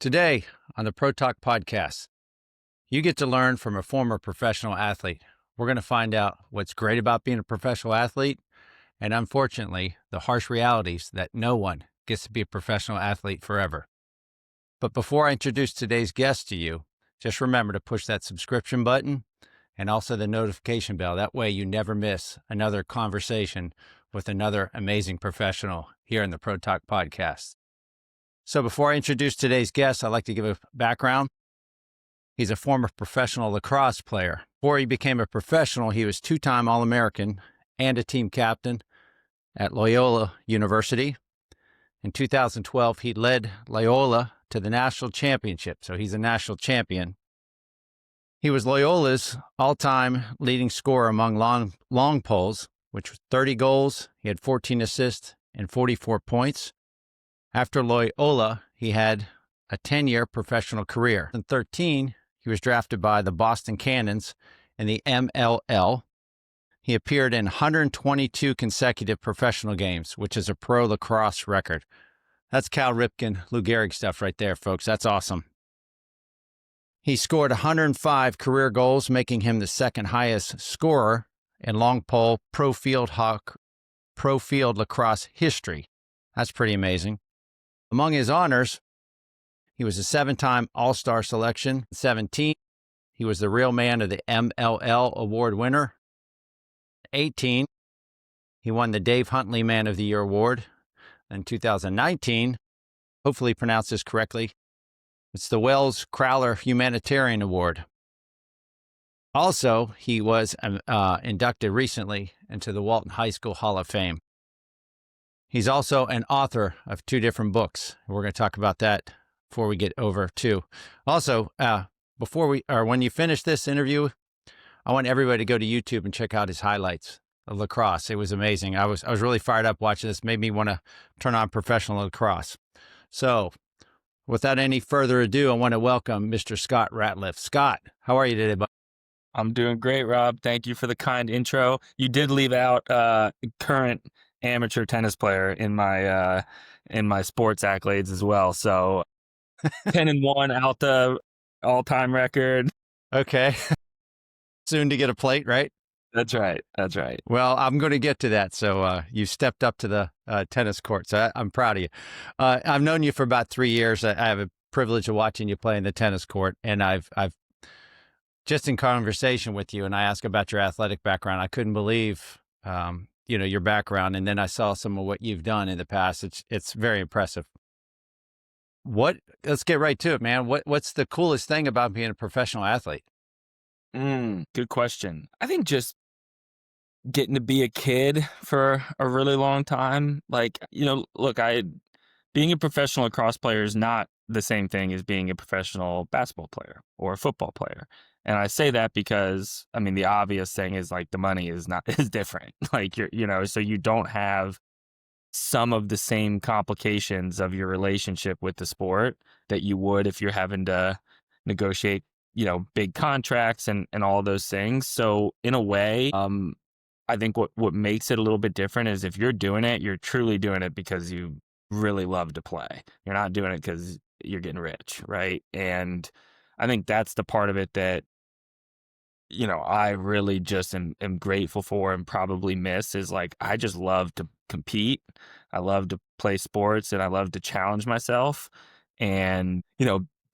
Today on the Pro Talk podcast, you get to learn from a former professional athlete. We're going to find out what's great about being a professional athlete and, unfortunately, the harsh realities that no one gets to be a professional athlete forever. But before I introduce today's guest to you, just remember to push that subscription button and also the notification bell. That way you never miss another conversation with another amazing professional here in the Pro Talk podcast. So before I introduce today's guest, I'd like to give a background. He's a former professional lacrosse player. Before he became a professional, he was two-time All-American and a team captain at Loyola University. In 2012, he led Loyola to the national championship, so he's a national champion. He was Loyola's all-time leading scorer among long poles, which was 30 goals. He had 14 assists and 44 points. After Loyola, he had a 10-year professional career. In 2013, he was drafted by the Boston Cannons in the MLL. He appeared in 122 consecutive professional games, which is a pro lacrosse record. That's Cal Ripken, Lou Gehrig stuff right there, folks. That's awesome. He scored 105 career goals, making him the second highest scorer in long pole pro field lacrosse history. That's pretty amazing. Among his honors, he was a 7-time All-Star selection. 17, he was the Real Man of the MLL Award winner. 18, he won the Dave Huntley Man of the Year Award. In 2019, hopefully pronounced this correctly, it's the Wells Crowler Humanitarian Award. Also, he was inducted recently into the Walton High School Hall of Fame. He's also an author of 2 different books. We're going to talk about that before we get over to. Also, when you finish this interview, I want everybody to go to YouTube and check out his highlights of lacrosse. It was amazing. I was really fired up watching this. Made me want to turn on professional lacrosse. So, without any further ado, I want to welcome Mr. Scott Ratliff. Scott, how are you today, bud? I'm doing great, Rob. Thank you for the kind intro. You did leave out current amateur tennis player in my sports accolades as well. So 10-1 out the all-time record. Okay. Soon to get a plate, right? That's right. That's right. Well, I'm going to get to that. So you stepped up to the tennis court. So I'm proud of you. I've known you for about 3 years. I have a privilege of watching you play in the tennis court. And I've just in conversation with you, and I asked about your athletic background. I couldn't believe your background, and then I saw some of what you've done in the past. It's very impressive. Let's get right to it, man. What's the coolest thing about being a professional athlete? Good question. I think just getting to be a kid for a really long time. Like, look, being a professional lacrosse player is not the same thing as being a professional basketball player or a football player. And I say that because, the obvious thing is like the money is different. Like so you don't have some of the same complications of your relationship with the sport that you would if you're having to negotiate, big contracts and all those things. So in a way, I think what makes it a little bit different is if you're doing it, you're truly doing it because you really love to play. You're not doing it because you're getting rich, right? And I think that's the part of it that I really just am grateful for and probably miss is like, I just love to compete. I love to play sports and I love to challenge myself. And,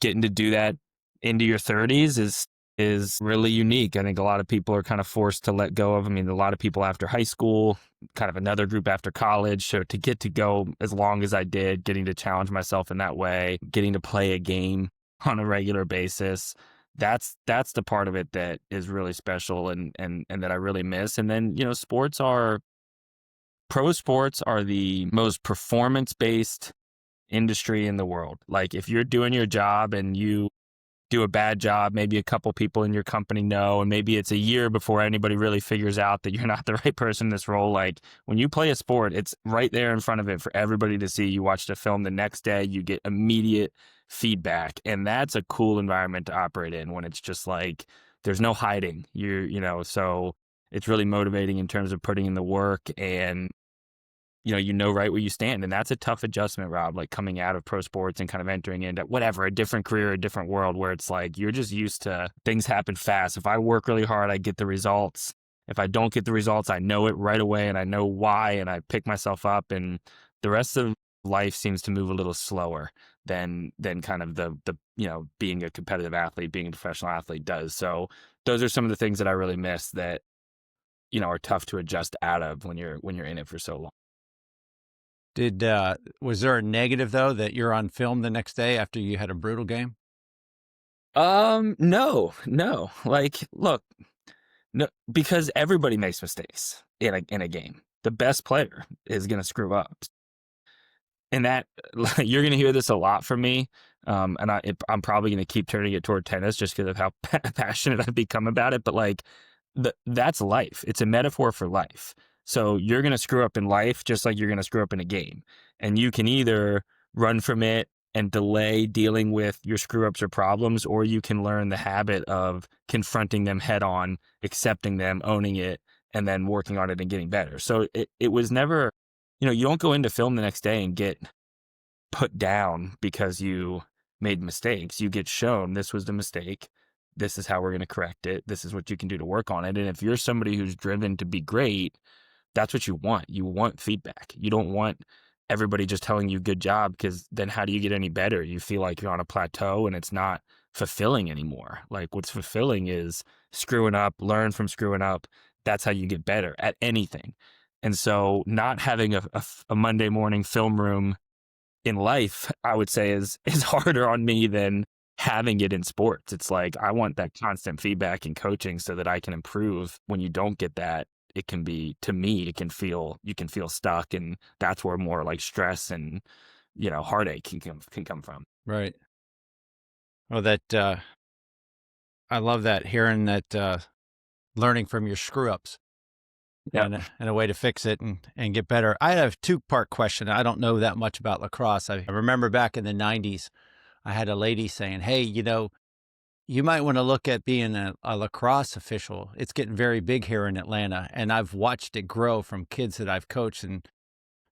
getting to do that into your 30s is really unique. I think a lot of people are kind of forced to let go of. A lot of people after high school, kind of another group after college. So to get to go as long as I did, getting to challenge myself in that way, getting to play a game on a regular basis, that's the part of it that is really special and that I really miss. And then, pro sports are the most performance-based industry in the world. Like if you're doing your job and you do a bad job, maybe a couple people in your company know, and maybe it's a year before anybody really figures out that you're not the right person in this role. Like when you play a sport, it's right there in front of it for everybody to see. You watch the film the next day, you get immediate feedback. And that's a cool environment to operate in when it's just like, there's no hiding. So it's really motivating in terms of putting in the work. And you know right where you stand. And that's a tough adjustment, Rob, like coming out of pro sports and kind of entering into whatever, a different career, a different world where it's like you're just used to things happen fast. If I work really hard, I get the results. If I don't get the results, I know it right away and I know why, and I pick myself up, and the rest of life seems to move a little slower than kind of the being a competitive athlete, being a professional athlete does. So those are some of the things that I really miss that are tough to adjust out of when you're in it for so long. Was there a negative though that you're on film the next day after you had a brutal game? No. Like, look, no, because everybody makes mistakes in a game. The best player is going to screw up. And that you're going to hear this a lot from me. And I'm probably going to keep turning it toward tennis just because of how passionate I've become about it. But like, that's life. It's a metaphor for life. So you're going to screw up in life just like you're going to screw up in a game. And you can either run from it and delay dealing with your screw ups or problems, or you can learn the habit of confronting them head on, accepting them, owning it, and then working on it and getting better. So it was never, you don't go into film the next day and get put down because you made mistakes. You get shown this was the mistake. This is how we're going to correct it. This is what you can do to work on it. And if you're somebody who's driven to be great, that's what you want. You want feedback. You don't want everybody just telling you good job, because then how do you get any better? You feel like you're on a plateau and it's not fulfilling anymore. Like, what's fulfilling is screwing up, learn from screwing up. That's how you get better at anything. And so not having a Monday morning film room in life, I would say is harder on me than having it in sports. It's like, I want that constant feedback and coaching so that I can improve. When you don't get that, it can be, to me, you can feel stuck. And that's where more like stress and, heartache can come from. Right. Oh, I love that, hearing that, learning from your screw ups. Yeah. And a way to fix it and get better. I have a two-part question. I don't know that much about lacrosse. I remember back in the 90s, I had a lady saying, hey, you might want to look at being a lacrosse official. It's getting very big here in Atlanta. And I've watched it grow from kids that I've coached, and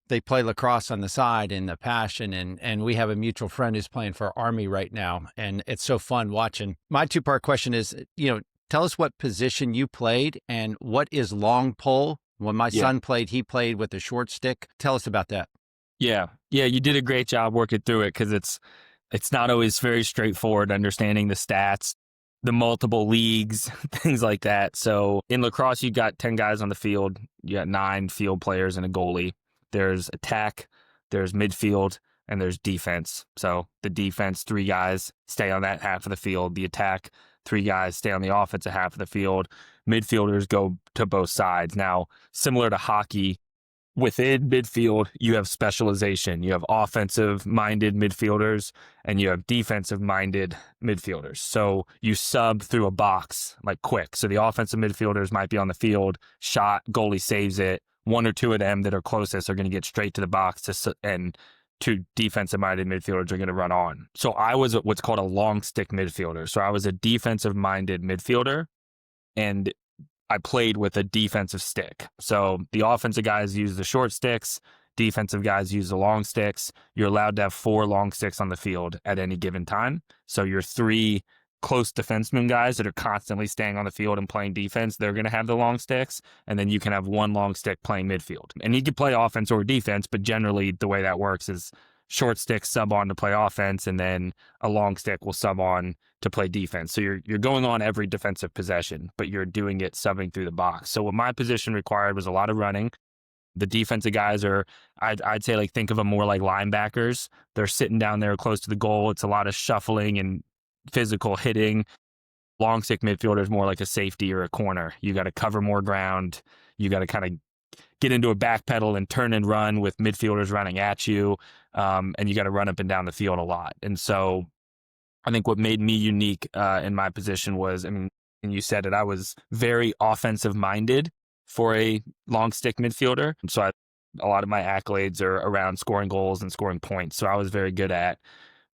they play lacrosse on the side, and the passion. And we have a mutual friend who's playing for Army right now. And it's so fun watching. My two-part question is, tell us what position you played and what is long pole. When my son played, he played with a short stick. Tell us about that. Yeah. You did a great job working through it, because it's not always very straightforward understanding the stats, the multiple leagues, things like that. So in lacrosse, you got 10 guys on the field. You got 9 field players and a goalie. There's attack, there's midfield, and there's defense. So the defense, 3 guys stay on that half of the field. The attack, 3 guys stay on the offensive half of the field. Midfielders go to both sides. Now, similar to hockey, within midfield, you have specialization. You have offensive-minded midfielders and you have defensive-minded midfielders. So you sub through a box like quick. So the offensive midfielders might be on the field, shot, goalie saves it. 1 or 2 of them that are closest are going to get straight to the box, and 2 defensive-minded midfielders are going to run on. So I was what's called a long stick midfielder. So I was a defensive-minded midfielder, and I played with a defensive stick. So the offensive guys use the short sticks, defensive guys use the long sticks. You're allowed to have 4 long sticks on the field at any given time. So your 3 close defenseman guys that are constantly staying on the field and playing defense, they're going to have the long sticks. And then you can have 1 long stick playing midfield. And you can play offense or defense, but generally the way that works is short stick sub on to play offense, and then a long stick will sub on to play defense. So you're going on every defensive possession, but you're doing it subbing through the box. So what my position required was a lot of running. The defensive guys are, I'd say, like, think of them more like linebackers. They're sitting down there close to the goal. It's a lot of shuffling and physical hitting. Long stick midfielder is more like a safety or a corner. You got to cover more ground. You got to kind of get into a back pedal and turn and run with midfielders running at you. And you got to run up and down the field a lot. And so I think what made me unique in my position was, and you said it, I was very offensive minded for a long stick midfielder. So a lot of my accolades are around scoring goals and scoring points. So I was very good at,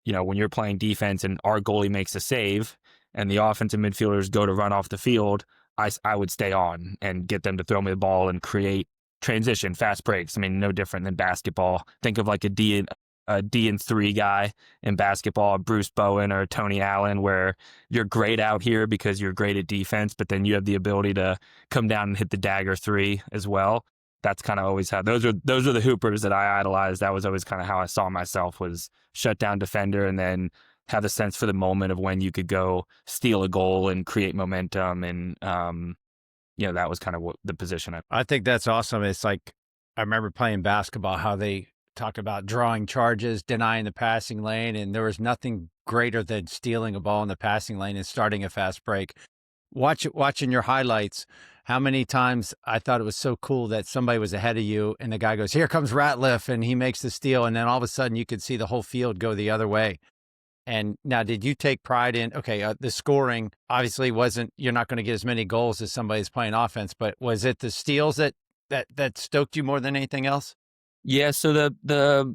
when you're playing defense and our goalie makes a save and the offensive midfielders go to run off the field, I would stay on and get them to throw me the ball and create transition, fast breaks. I mean, no different than basketball. Think of like a D and 3 guy in basketball, Bruce Bowen or Tony Allen, where you're great out here because you're great at defense, but then you have the ability to come down and hit the dagger 3 as well. That's kind of always how those are the hoopers that I idolized. That was always kind of how I saw myself, was shut down defender and then have a sense for the moment of when you could go steal a goal and create momentum. And that was kind of what the position I think that's awesome. It's like, I remember playing basketball, how they talk about drawing charges, denying the passing lane, and there was nothing greater than stealing a ball in the passing lane and starting a fast break. Watching your highlights, how many times I thought it was so cool that somebody was ahead of you and the guy goes, "Here comes Ratliff," and he makes the steal, and then all of a sudden you could see the whole field go the other way. And now, did you take pride in, okay, the scoring obviously wasn't, you're not going to get as many goals as somebody's playing offense, but was it the steals that stoked you more than anything else? Yeah, so the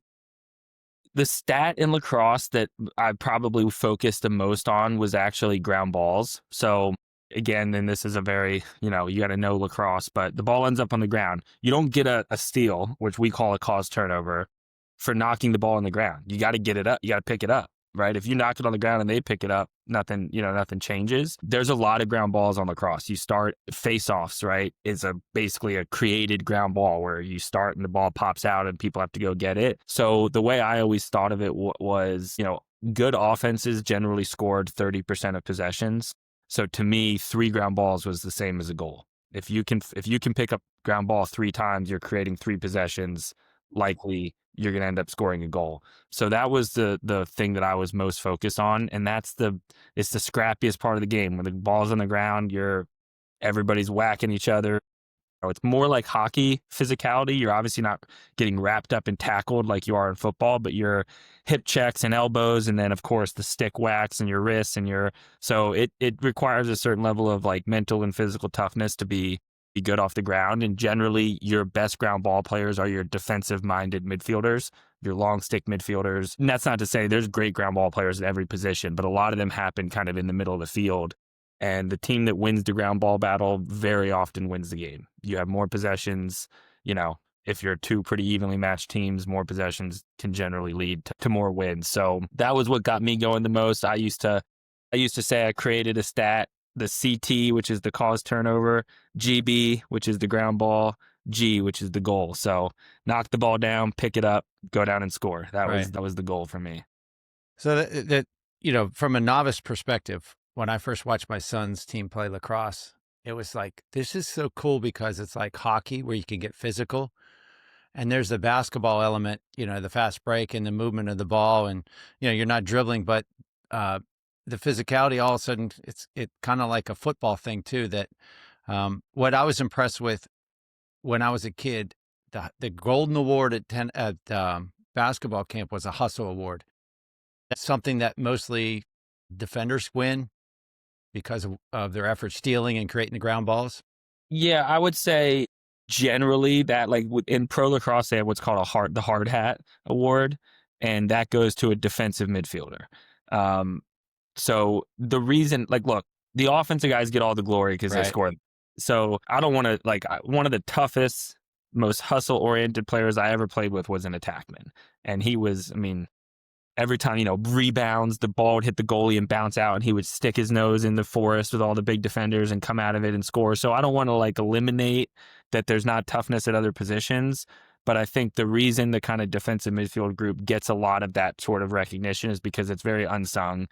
stat in lacrosse that I probably focused the most on was actually ground balls. So again, and this is a very, you got to know lacrosse, but the ball ends up on the ground. You don't get a steal, which we call a caused turnover, for knocking the ball on the ground. You got to get it up. You got to pick it up, right? If you knock it on the ground and they pick it up, nothing changes. There's a lot of ground balls on lacrosse. You start face-offs, right? It's basically a created ground ball where you start and the ball pops out and people have to go get it. So the way I always thought of it was, good offenses generally scored 30% of possessions. So to me, 3 ground balls was the same as a goal. If you can pick up ground ball 3 times, you're creating 3 possessions. Likely you're going to end up scoring a goal. So that was the thing that I was most focused on. And it's the scrappiest part of the game. When the ball's on the ground, everybody's whacking each other. It's more like hockey physicality. You're obviously not getting wrapped up and tackled like you are in football, but your hip checks and elbows, and then of course the stick whacks and your wrists so it requires a certain level of like mental and physical toughness to be good off the ground. And generally your best ground ball players are your defensive minded midfielders, your long stick midfielders. And that's not to say there's great ground ball players at every position, but a lot of them happen kind of in the middle of the field. And the team that wins the ground ball battle very often wins the game. You have more possessions, if you're 2 pretty evenly matched teams, more possessions can generally lead to more wins. So that was what got me going the most. I used to say I created a stat, the CT, which is the caused turnover, GB, which is the ground ball, G, which is the goal. So knock the ball down, pick it up, go down and score. That was the goal for me. So that from a novice perspective, when I first watched my son's team play lacrosse, it was like, this is so cool because it's like hockey where you can get physical. And there's the basketball element, the fast break and the movement of the ball. And, you're not dribbling, but the physicality, all of a sudden, it's kind of like a football thing too, that what I was impressed with when I was a kid, the golden award at basketball camp was a hustle award. That's something that mostly defenders win because of their efforts stealing and creating the ground balls. Yeah, I would say generally that, like in pro lacrosse, they have what's called the hard hat award, and that goes to a defensive midfielder. So the reason, look, the offensive guys get all the glory because they score. So I don't want to, one of the toughest, most hustle-oriented players I ever played with was an attackman. And he was, every time, rebounds, the ball would hit the goalie and bounce out, and he would stick his nose in the forest with all the big defenders and come out of it and score. So I don't want to eliminate that there's not toughness at other positions. But I think the reason the kind of defensive midfield group gets a lot of that sort of recognition is because it's very unsung.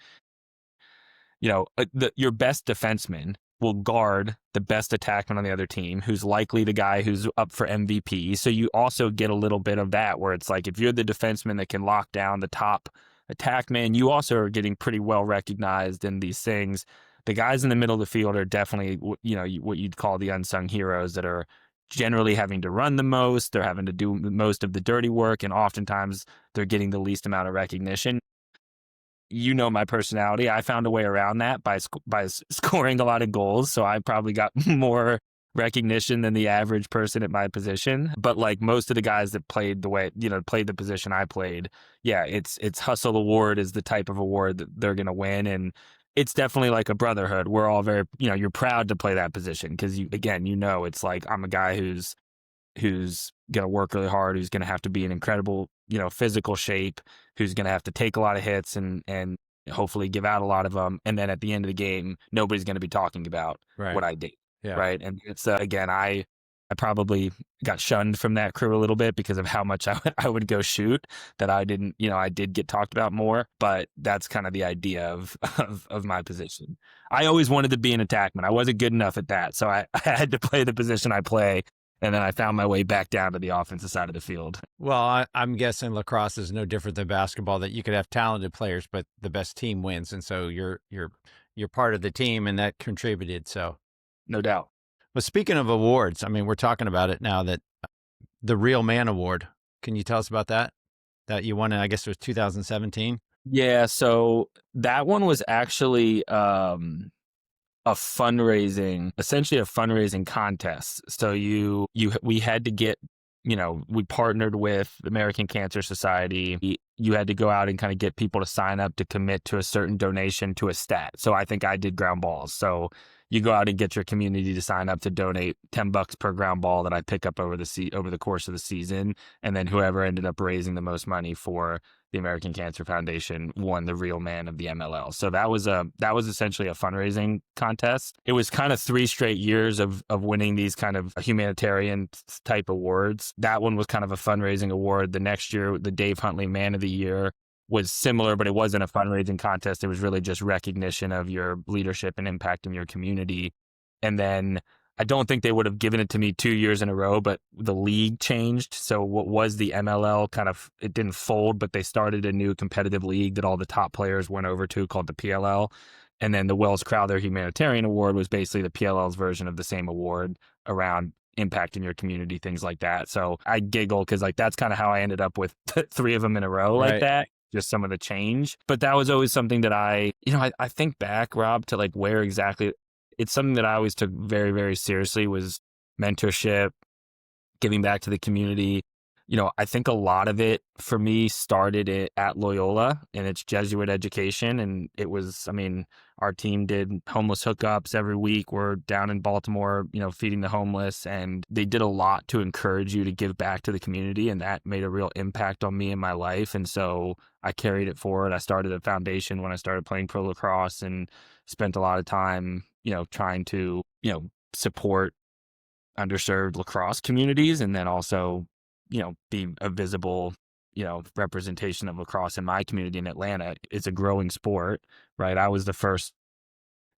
Your best defenseman will guard the best attackman on the other team, who's likely the guy who's up for MVP. So you also get a little bit of that where it's like, if you're the defenseman that can lock down the top attackman, you also are getting pretty well recognized in these things. The guys in the middle of the field are definitely, what you'd call the unsung heroes that are generally having to run the most. They're having to do most of the dirty work, and oftentimes they're getting the least amount of recognition. My personality. I found a way around that by scoring a lot of goals. So I probably got more recognition than the average person at my position. But most of the guys that played played the position I played, yeah, it's hustle award is the type of award that they're going to win. And it's definitely like a brotherhood. We're all very, you're proud to play that position because it's like, I'm a guy who's who's going to work really hard, who's going to have to be in incredible, physical shape, who's going to have to take a lot of hits and hopefully give out a lot of them. And then at the end of the game, nobody's going to be talking about Right. what I did. Yeah. Right. And it's, again, I probably got shunned from that crew a little bit because of how much I would go shoot, that I didn't, I did get talked about more, but that's kind of the idea of my position. I always wanted to be an attackman. I wasn't good enough at that. So I had to play the position I play. And then I found my way back down to the offensive side of the field. Well, I'm guessing lacrosse is no different than basketball, that you could have talented players, but the best team wins. And so you're part of the team, and that contributed. So no doubt. Well, speaking of awards, I mean, we're talking about it now, that the Real Man Award. Can you tell us about that? That you won, I guess it was 2017? Yeah, so that one was actually essentially a fundraising contest. So we had to get, we partnered with the American Cancer Society. You had to go out and kind of get people to sign up to commit to a certain donation to a stat. So I think I did ground balls. So you go out and get your community to sign up to donate $10 per ground ball that I pick up over the course of the season. And then whoever ended up raising the most money for the American Cancer Foundation won the Real Man of the MLL. So that was essentially a fundraising contest. It was kind of 3 straight years of winning these kind of humanitarian type awards. That one was kind of a fundraising award. The next year, the Dave Huntley Man of the Year was similar, but it wasn't a fundraising contest. It was really just recognition of your leadership and impact in your community. And then I don't think they would have given it to me 2 years in a row, but the league changed. So what was the MLL it didn't fold, but they started a new competitive league that all the top players went over to called the PLL. And then the Wells Crowther Humanitarian Award was basically the PLL's version of the same award around impact in your community, things like that. So I giggle because that's kind of how I ended up with 3 of them in a row like that. Just some of the change. But that was always something that I think back, Rob, to where exactly it's something that I always took very, very seriously, was mentorship, giving back to the community. I think a lot of it for me started at Loyola and its Jesuit education. And it was, our team did homeless hookups every week. We're down in Baltimore, feeding the homeless, and they did a lot to encourage you to give back to the community. And that made a real impact on me in my life. And so I carried it forward. I started a foundation when I started playing pro lacrosse and spent a lot of time, trying to, support underserved lacrosse communities, and then also, be a visible, representation of lacrosse in my community in Atlanta. It's a growing sport, right? I was the first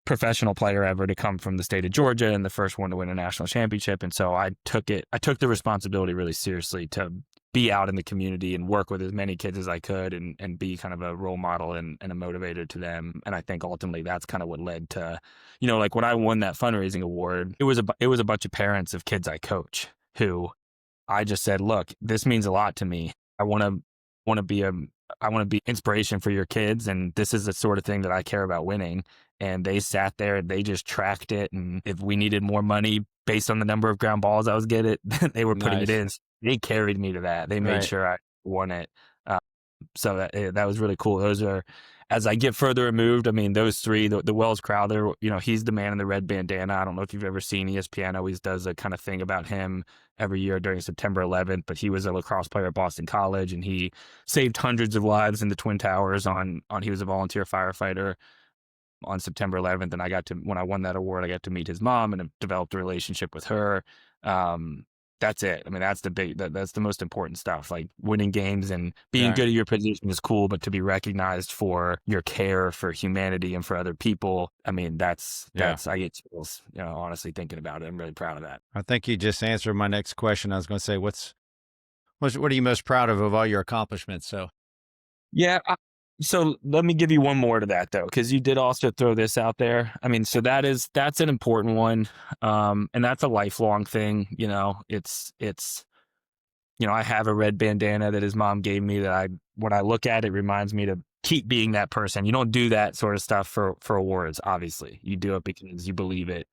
professional player ever to come from the state of Georgia and the first one to win a national championship. And so I took the responsibility really seriously to be out in the community and work with as many kids as I could and be kind of a role model and a motivator to them. And I think ultimately that's kind of what led to, when I won that fundraising award, it was a bunch of parents of kids I coach who I just said, look, this means a lot to me. I want to be inspiration for your kids. And this is the sort of thing that I care about winning. And they sat there and they just tracked it. And if we needed more money based on the number of ground balls I was getting, they were putting it in. They carried me to that. They made sure I won it. So that was really cool. Those are, as I get further removed, those 3, the Wells Crowther, he's the man in the red bandana. I don't know if you've ever seen ESPN always does a kind of thing about him every year during September 11th, but he was a lacrosse player at Boston College and he saved hundreds of lives in the Twin Towers he was a volunteer firefighter on September 11th. And when I won that award, I got to meet his mom and have developed a relationship with her. That's it. That's that's the most important stuff. Winning games and being good at your position is cool, but to be recognized for your care for humanity and for other people, I get chills, honestly thinking about it. I'm really proud of that. I think you just answered my next question. I was going to say, what are you most proud of all your accomplishments? So, yeah. So let me give you one more to that though, because you did also throw this out there. So that's an important one. And that's a lifelong thing. I have a red bandana that his mom gave me that when I look at it, reminds me to keep being that person. You don't do that sort of stuff for awards, obviously. You do it because you believe it,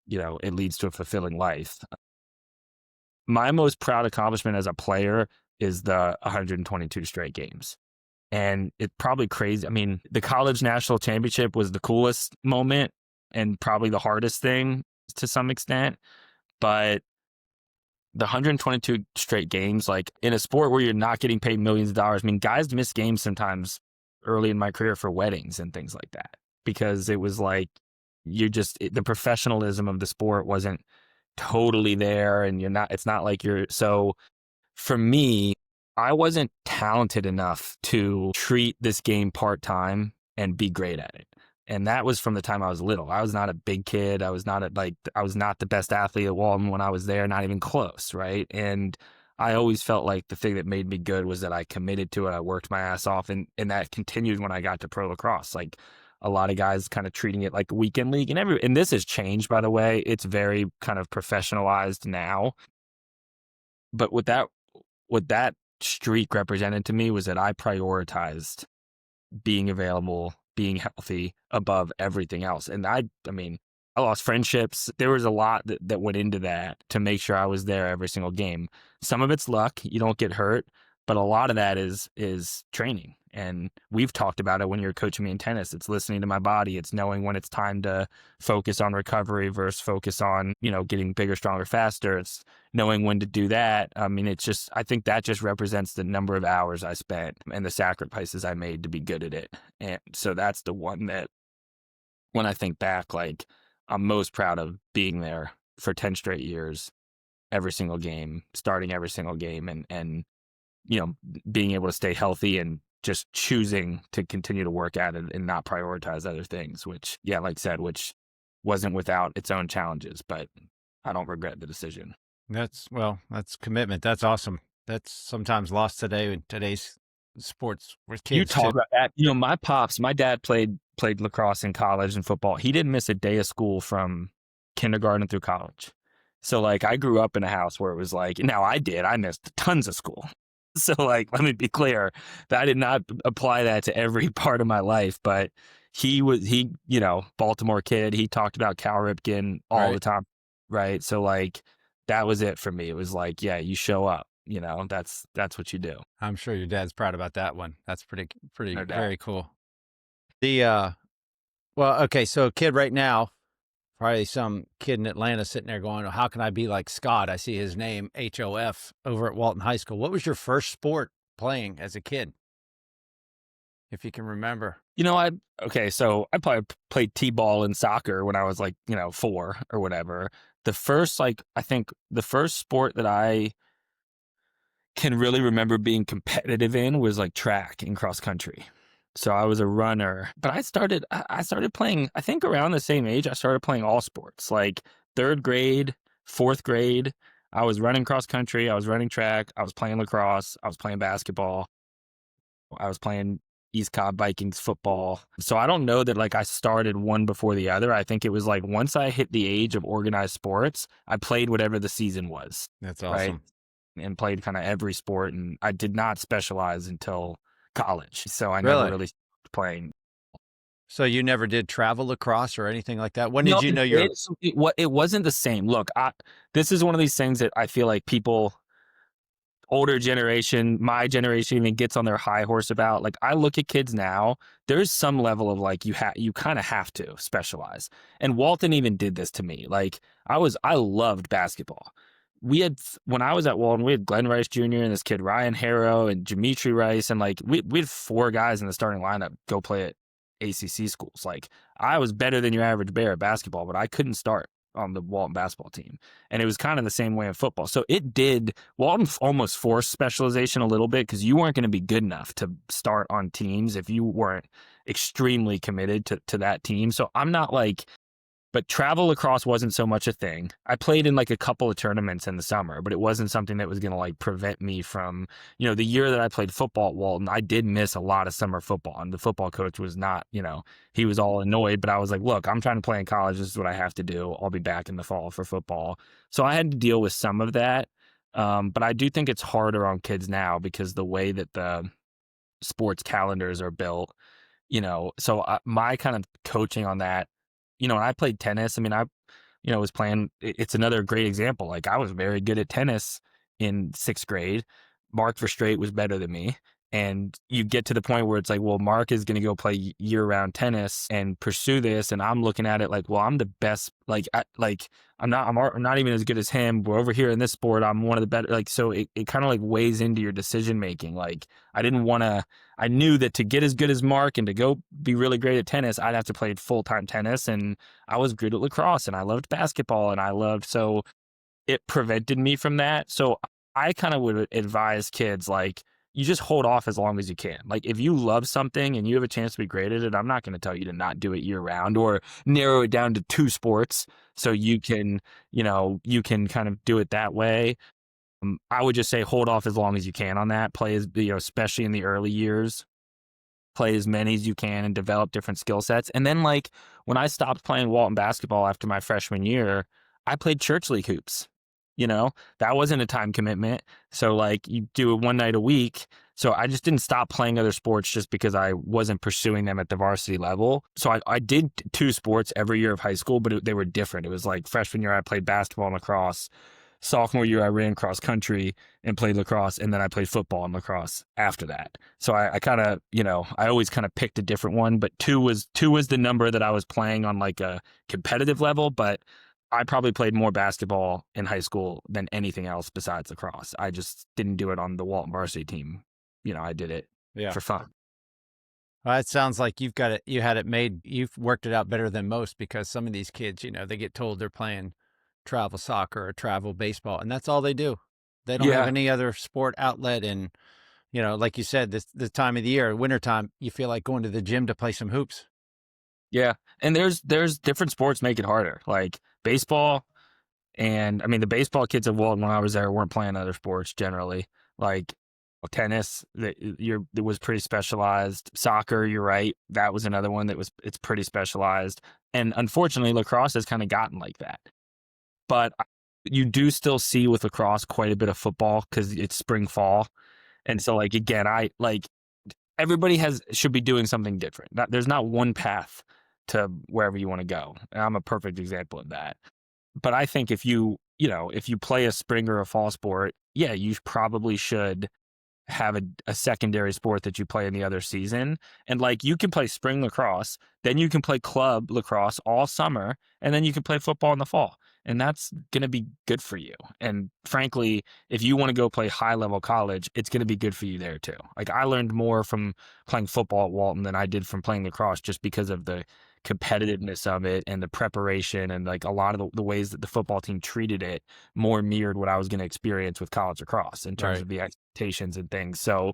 it leads to a fulfilling life. My most proud accomplishment as a player is the 122 straight games. And it's probably crazy. The college national championship was the coolest moment and probably the hardest thing to some extent. But the 122 straight games, like in a sport where you're not getting paid millions of dollars. I mean, guys miss games sometimes early in my career for weddings and things like that, because it was like the professionalism of the sport wasn't totally there, and it's not like so for me, I wasn't talented enough to treat this game part-time and be great at it. And that was from the time I was little. I was not a big kid. I was not the best athlete at Walton when I was there, not even close, right? And I always felt like the thing that made me good was that I committed to it. I worked my ass off, and that continued when I got to pro lacrosse. Like a lot of guys kind of treating it like a weekend league, and this has changed, by the way. It's very kind of professionalized now. But what that streak represented to me was that I prioritized being available, being healthy above everything else. And I mean, I lost friendships. There was a lot that went into that to make sure I was there every single game. Some of it's luck. You don't get hurt, but a lot of that is training. And we've talked about it when you're coaching me in tennis. It's listening to my body. It's knowing when it's time to focus on recovery versus focus on, getting bigger, stronger, faster. It's knowing when to do that. I mean, I think that just represents the number of hours I spent and the sacrifices I made to be good at it. And so that's the one that, when I think back, like, I'm most proud of being there for 10 straight years, every single game, starting every single game, and being able to stay healthy and just choosing to continue to work at it and not prioritize other things, which, yeah, like I said, which wasn't without its own challenges, but I don't regret the decision. That's commitment. That's awesome. That's sometimes lost today in today's sports with You kids talk too. about that. My dad played lacrosse in college and football. He didn't miss a day of school from kindergarten through college. So like, I grew up in a house where it was like, now I missed tons of school. So like, let me be clear that I did not apply that to every part of my life, but he Baltimore kid, he talked about Cal Ripken all the time. Right. So like, that was it for me. It was like, yeah, you show up, that's what you do. I'm sure your dad's proud about that one. That's pretty, No doubt. very cool. Okay. So a kid right now, probably some kid in Atlanta sitting there going, how can I be like Scott? I see his name, HOF, over at Walton High School. What was your first sport playing as a kid, if you can remember? So I probably played t-ball and soccer when I was like, 4 or whatever. I think the first sport that I can really remember being competitive in was like track and cross country. So I was a runner, but I started playing, I think around the same age, I started playing all sports, like 3rd grade, 4th grade. I was running cross country. I was running track. I was playing lacrosse. I was playing basketball. I was playing East Cobb Vikings football. So I don't know that like I started one before the other. I think it was like once I hit the age of organized sports, I played whatever the season was. That's awesome. Right? And played kind of every sport. And I did not specialize until college. So I never really stopped playing. So you never did travel lacrosse or anything like that? When did you know it wasn't the same. Look, this is one of these things that I feel like people, older generation, my generation, even gets on their high horse about. Like, I look at kids now, there's some level of like, you kind of have to specialize. And Walton even did this to me. Like, I loved basketball. When I was at Walton, we had Glenn Rice Jr. and this kid Ryan Harrow and Dimitri Rice, and like we had 4 guys in the starting lineup go play at ACC schools. Like, I was better than your average bear at basketball, but I couldn't start on the Walton basketball team. And it was kind of the same way in football. So Walton almost forced specialization a little bit, because you weren't going to be good enough to start on teams if you weren't extremely committed to that team. So I'm not like, but travel lacrosse wasn't so much a thing. I played in like a couple of tournaments in the summer, but it wasn't something that was going to like prevent me from, the year that I played football at Walton, I did miss a lot of summer football. And the football coach was not, he was all annoyed, but I was like, look, I'm trying to play in college. This is what I have to do. I'll be back in the fall for football. So I had to deal with some of that. But I do think it's harder on kids now because the way that the sports calendars are built, so my kind of coaching on that, when I played tennis, I mean, I was playing, it's another great example. Like, I was very good at tennis in 6th grade. Mark Verstraete was better than me. And you get to the point where it's like, well, Mark is going to go play year-round tennis and pursue this, and I'm looking at it like, well, I'm the best. I'm not even as good as him. We're over here in this sport. I'm one of the better. Like, so it kind of like weighs into your decision making. Like, I didn't want to. I knew that to get as good as Mark and to go be really great at tennis, I'd have to play full-time tennis, and I was good at lacrosse, and I loved basketball, and I loved so it prevented me from that. So I kind of would advise kids like you just hold off as long as you can. Like if you love something and you have a chance to be great at it, I'm not going to tell you to not do it year round or narrow it down to 2 sports so you can, you can kind of do it that way. I would just say hold off as long as you can on that. Play as, especially in the early years, play as many as you can and develop different skill sets. And then like when I stopped playing Walton basketball after my freshman year, I played church league hoops. That wasn't a time commitment. So like you do it one night a week. So I just didn't stop playing other sports just because I wasn't pursuing them at the varsity level. So I did 2 sports every year of high school, but they were different. It was like freshman year, I played basketball and lacrosse. Sophomore year, I ran cross country and played lacrosse, and then I played football and lacrosse after that. So I kind of, I always kind of picked a different one, but two was the number that I was playing on like a competitive level. But I probably played more basketball in high school than anything else besides lacrosse. I just didn't do it on the Walton varsity team. I did it Yeah. for fun. Well, it sounds like you had it made, you've worked it out better than most because some of these kids, they get told they're playing travel soccer or travel baseball, and that's all they do. They don't have Yeah, any other sport outlet. And, like you said, this time of the year, wintertime, you feel like going to the gym to play some hoops. yeah. And there's different sports make it harder, like baseball. And I mean, the baseball kids at Walton when I was there weren't playing other sports generally. Like tennis, it was pretty specialized. Soccer, you're right, that was another one it's pretty specialized. And unfortunately, lacrosse has kind of gotten like that. But you do still see with lacrosse quite a bit of football because it's spring fall, and so like again, I like everybody should be doing something different. There's not one path to wherever you want to go. And I'm a perfect example of that. But I think if if you play a spring or a fall sport, yeah, you probably should have a secondary sport that you play in the other season. And like you can play spring lacrosse, then you can play club lacrosse all summer, and then you can play football in the fall. And that's going to be good for you. And frankly, if you want to go play high level college, it's going to be good for you there too. Like I learned more from playing football at Walton than I did from playing lacrosse just because of the competitiveness of it and the preparation and like a lot of the ways that the football team treated it more mirrored what I was going to experience with college lacrosse in terms Right. of the expectations and things. So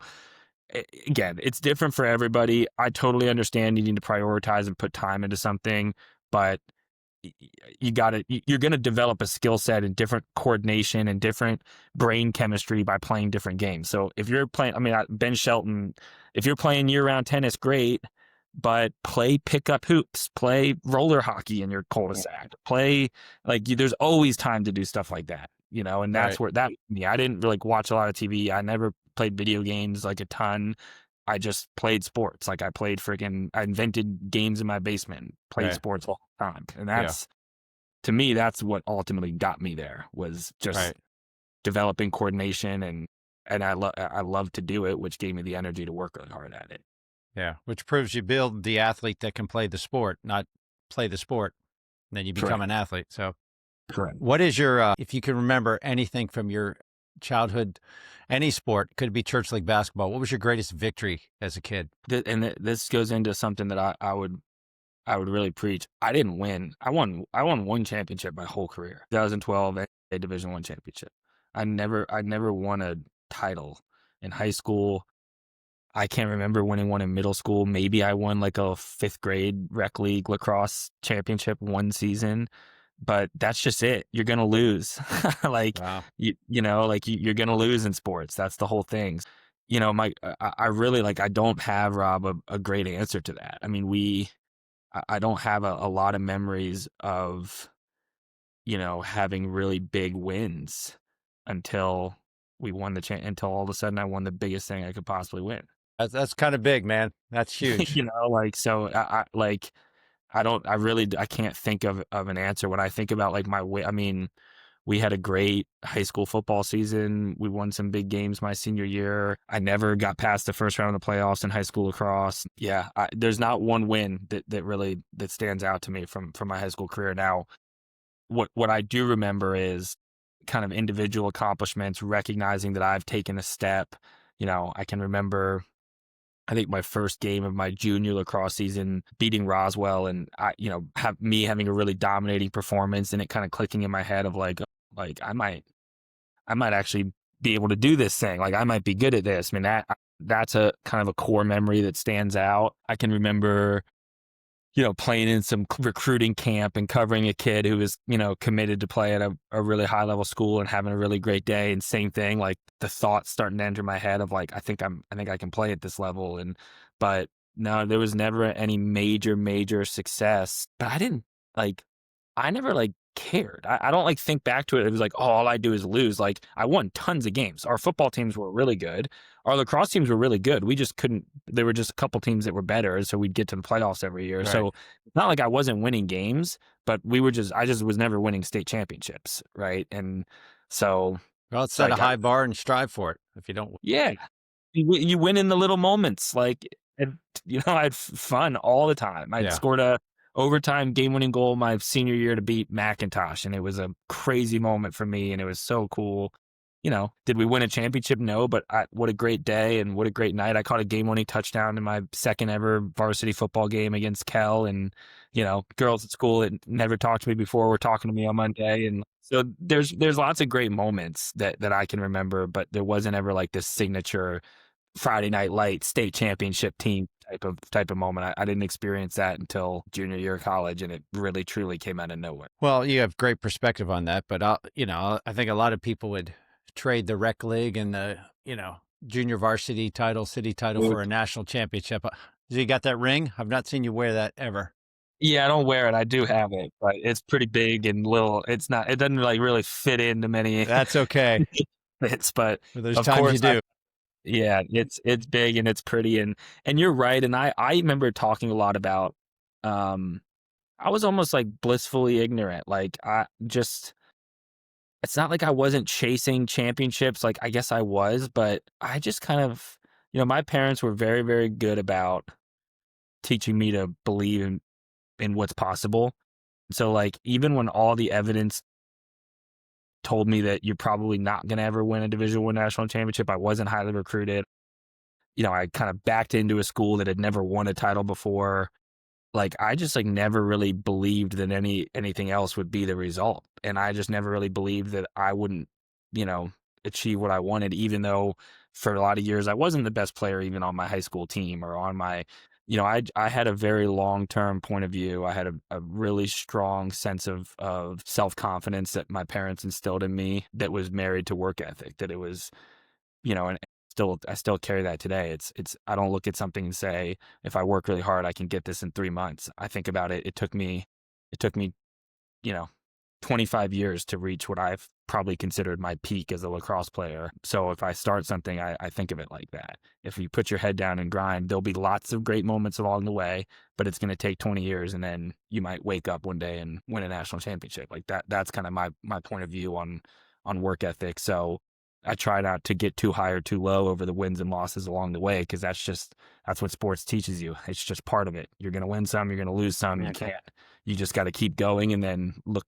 again, it's different for everybody. I totally understand you need to prioritize and put time into something, but you're going to develop a skill set and different coordination and different brain chemistry by playing different games. So if you're playing, I mean, Ben Shelton, if you're playing year-round tennis, great, but play pickup hoops, play roller hockey in your cul-de-sac, play there's always time to do stuff like that, and that's Right. where I didn't really watch a lot of TV. I never played video games like a ton. I just played sports. Like I invented games in my basement, played Right. sports all the time. And Yeah. to me, that's what ultimately got me there was just Right. developing coordination and I love to do it, which gave me the energy to work really hard at it. Yeah. Which proves you build the athlete that can play the sport, not play the sport. And then you become Correct. an athlete. So Correct. what is your, if you can remember anything from your childhood, any sport, could be church league basketball, what was your greatest victory as a kid? This goes into something that I would really preach. I didn't win. I won 1 championship my whole career. 2012 a Division I championship. I never won a title in high school. I can't remember winning one in middle school. Maybe I won like a 5th grade rec league lacrosse championship one season, but that's just it. You're going to lose. Like, Wow. you're going to lose in sports. That's the whole thing. I really I don't have, Rob, a great answer to that. I mean, I don't have a lot of memories of, having really big wins until until all of a sudden I won the biggest thing I could possibly win. That's kind of big, man. That's huge. So I can't think of an answer when I think about my way. I mean, We had a great high school football season. We won some big games my senior year. I never got past the first round of the playoffs in high school lacrosse. Yeah, there's not one win that really stands out to me from my high school career. Now, what I do remember is kind of individual accomplishments, recognizing that I've taken a step. I can remember, I think my first game of my junior lacrosse season, beating Roswell, and having a really dominating performance, and it kind of clicking in my head of like I might actually be able to do this thing. Like I might be good at this. I mean, that's a kind of a core memory that stands out. I can remember, playing in some recruiting camp and covering a kid who was, committed to play at a really high level school and having a really great day. And same thing, like the thoughts starting to enter my head of like, I think I can play at this level. But no, there was never any major success, but I never cared. I don't think back to it. It was like, oh, all I do is lose. Like I won tons of games. Our football teams were really good. Our lacrosse teams were really good. We just couldn't, there were just a couple teams that were better. So we'd get to the playoffs every year. Right. So it's not like I wasn't winning games, but I just was never winning state championships. Right. And so. Well, set a high bar and strive for it. If you don't. Yeah. You win in the little moments. I had fun all the time. I scored a overtime game-winning goal my senior year to beat McIntosh, and it was a crazy moment for me, and it was so cool. Did we win a championship? No, but what a great day and what a great night. I caught a game-winning touchdown in my second ever varsity football game against Kel, and, girls at school that never talked to me before were talking to me on Monday. And so there's lots of great moments that I can remember, but there wasn't ever this signature Friday Night Light state championship team type of moment. I didn't experience that until junior year of college, and it really truly came out of nowhere. Well, you have great perspective on that, but I think a lot of people would trade the rec league and the junior varsity title, city title for a national championship. You got that ring? I've not seen you wear that ever. Yeah, I don't wear it. I do have it, but it's pretty big and little. It doesn't really fit into many. That's okay. But there's times you do. Yeah, it's big and it's pretty, and you're right. And I remember talking a lot about, I was almost blissfully ignorant. It's not like I wasn't chasing championships. I guess I was, but I just kind of, my parents were very, very good about teaching me to believe in what's possible. So even when all the evidence told me that you're probably not going to ever win a Division I national championship, I wasn't highly recruited. I kind of backed into a school that had never won a title before. I just never really believed that anything else would be the result. And I just never really believed that I wouldn't, achieve what I wanted, even though for a lot of years I wasn't the best player even on my high school team or on my, I had a very long-term point of view. I had a really strong sense of self-confidence that my parents instilled in me that was married to work ethic, that it was, and I still carry that today. I don't look at something and say, if I work really hard, I can get this in 3 months. I think about it. It took me, 25 years to reach what I've probably considered my peak as a lacrosse player. So if I start something, I think of it like that. If you put your head down and grind, there'll be lots of great moments along the way, but it's going to take 20 years. And then you might wake up one day and win a national championship. That's kind of my point of view on work ethic. So I try not to get too high or too low over the wins and losses along the way, because that's what sports teaches you. It's just part of it. You're going to win some, you're going to lose some. You just got to keep going, and then look,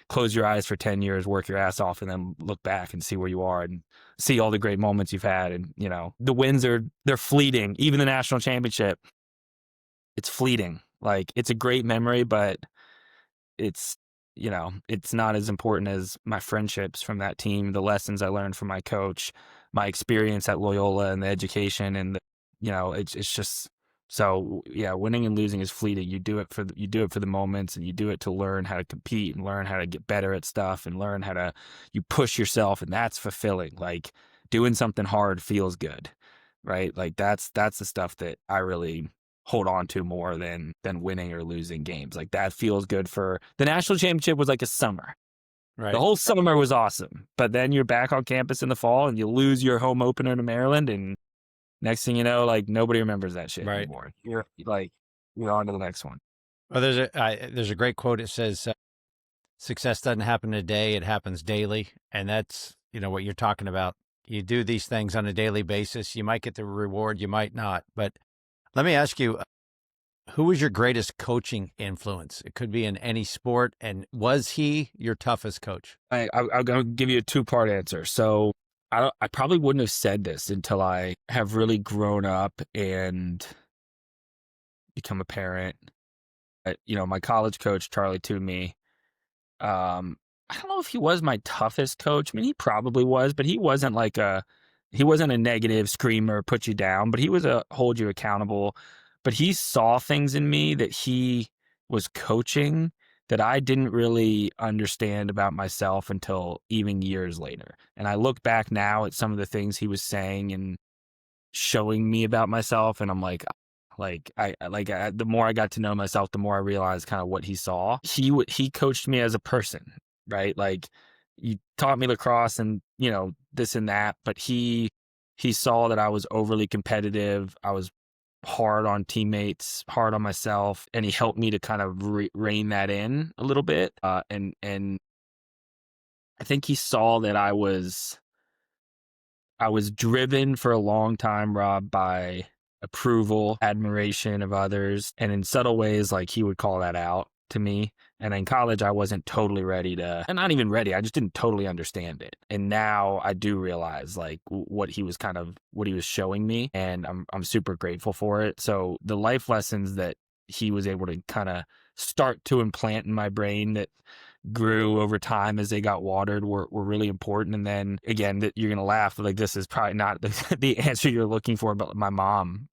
close your eyes for 10 years, work your ass off, and then look back and see where you are and see all the great moments you've had. And, the wins they're fleeting. Even the national championship, it's fleeting. It's a great memory, but it's not as important as my friendships from that team, the lessons I learned from my coach, my experience at Loyola, and the education, and it's just. So yeah, winning and losing is fleeting. You do it for the moments, and you do it to learn how to compete and learn how to get better at stuff and learn how to, you push yourself, and that's fulfilling. Doing something hard feels good, right? That's the stuff that I really hold on to more than winning or losing games. That feels good. For the national championship was like a summer. Right. The whole summer was awesome, but then you're back on campus in the fall and you lose your home opener to Maryland, and next thing you know, nobody remembers that shit anymore. You're on to the next one. Well, there's a great quote. It says, Success doesn't happen in a day, it happens daily. And that's, what you're talking about. You do these things on a daily basis. You might get the reward, you might not. But let me ask you, who was your greatest coaching influence? It could be in any sport. And was he your toughest coach? I'm going to give you a two-part answer. So I probably wouldn't have said this until I have really grown up and become a parent. My college coach, Charlie Toomey, I don't know if he was my toughest coach. I mean, he probably was, but he wasn't a negative screamer, put you down, but he was a hold you accountable. But he saw things in me that he was coaching that I didn't really understand about myself until even years later. And I look back now at some of the things he was saying and showing me about myself, and I'm the more I got to know myself, the more I realized kind of what he saw. He coached me as a person, right? Like, he taught me lacrosse and this and that, but he saw that I was overly competitive. I was hard on teammates, hard on myself, and he helped me to kind of rein that in a little bit. And I think he saw that I was driven for a long time, Rob, by approval, admiration of others, and in subtle ways, like, he would call that out to me. And in college, I wasn't totally ready to, and not even ready, I just didn't totally understand it. And now I do realize like what he was showing me, and I'm super grateful for it. So the life lessons that he was able to kind of start to implant in my brain that grew over time as they got watered were really important. And then again, that you're gonna laugh, like, this is probably not the answer you're looking for, but my mom,